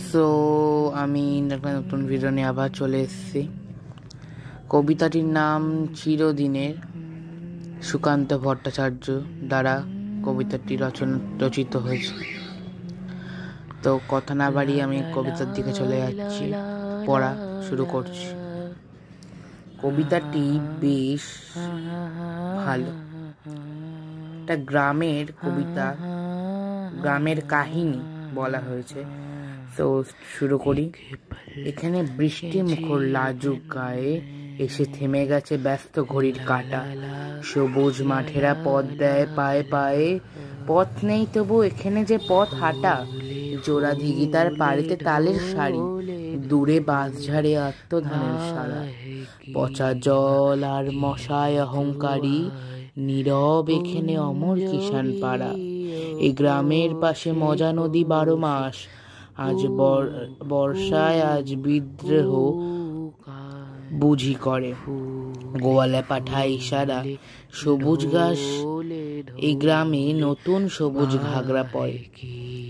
So আমি একটা নতুন ভিডিও নিয়ে আবার চলে এসেছি। কবিতাটির নাম চিরদিনের, সুকান্ত ভট্টাচার্য দ্বারা কবিতাটি রচিত হয়েছে। তো কথা না বাড়িয়ে আমি কবিতার দিকে চলে যাচ্ছি, পড়া শুরু করছি। কবিতাটি বেশ ভালো, একটা গ্রামের কবিতা, গ্রামের কাহিনী বলা হয়েছে। তো শুরু করি। এখানে বৃষ্টি মুখর লাজুক গায়ে এসে থেমে গেছে ব্যস্ত ঘড়ির কাঁটা। সবুজ মাঠেরা পথ দেয় পায়ে পায়ে, পথ নেই তবু এখানে যে পথ হাঁটা। জোড়া দিঘি তার পাড়িতে তালের শাড়ি, দূরে বাঁশঝাড়ে আত্মধানের সারা। পচা জল আর মশায় অহংকারী, নীরব এখানে অমর কিষান পাড়া। এই গ্রামের পাশে মজা নদী 12 মাস, আজ বর্ষায় আজ বিদ্রোহ বুঝি করে। গোয়ালে পাঠায় ইশারা, সবুজ ঘাস এই গ্রামে নতুন সবুজ ঘাগরা পড়ে।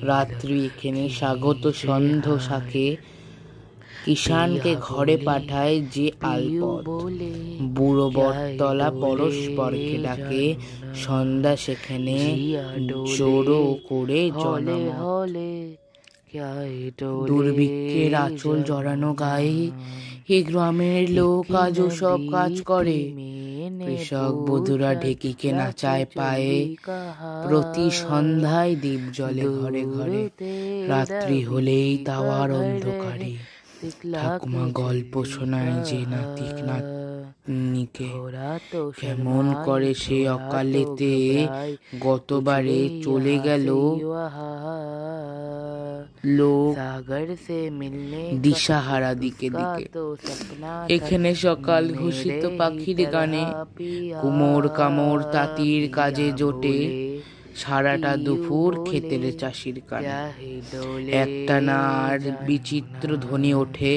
রাত্রি এখানে স্বাগত সন্ধ শাকে, কিষানকে ঘরে পাঠায় যে আলপথ। বুড়ো বটতলা পরস্পরকে ডাকে, সন্ধ্যা সেখানে জোড়ো করে জনমত। দুর্ভিক্ষের আঁচল জড়ানো গায়ে এ গ্রামের লোক আজও সব কাজ করে। কৃষক বধূরা ঢেকিকে নাচায় পায়ে, প্রতি সন্ধ্যায় দ্বীপ জ্বলে ঘরে ঘরে। রাত্রি হলেই তাওয়ার অন্ধকারে ঠাকুমা গল্প শোনায় যে নাতিক নাতনিকে। কেমন করে সে অকালেতে গতবারে চলে গেল লোক দিশাহারা দিকে দিকে। এখানে সকাল ঘোষিত পাখির গানে, কুমোর কামড় তাঁতির কাজে জোটে। সারাটা দুপুর ক্ষেতের চাষির কানে একটানা আর বিচিত্র ধ্বনি ওঠে।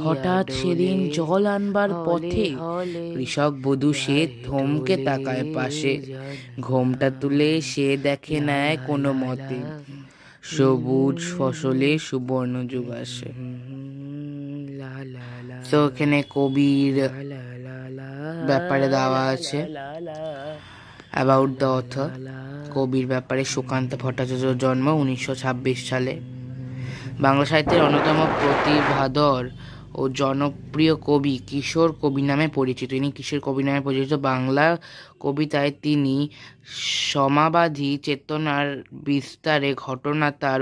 হঠাৎ সেদিন জল আনবার পথে কৃষক বধূ সে থমকে তাকায় পাশে। ঘোমটা তুলে সে দেখে নেয় কোনো মতে, সবুজ ফসলে সুবর্ণ যুগ আসে। তো এখানে কবির ব্যাপারে দেওয়া আছে, অ্যাবাউট দ্য অথর। কবির ব্যাপারে সুকান্ত ভট্টাচার্যর জন্ম 1926 সালে। বাংলা সাহিত্যের অন্যতম প্রতিভাধর ও জনপ্রিয় কবি, কিশোর কবি নামে পরিচিত। ইনি কিশোর কবি নামে পরিচিত। বাংলা কবিতায় তিনি সমাবাদী চেতনার বিস্তারে ঘটনা তার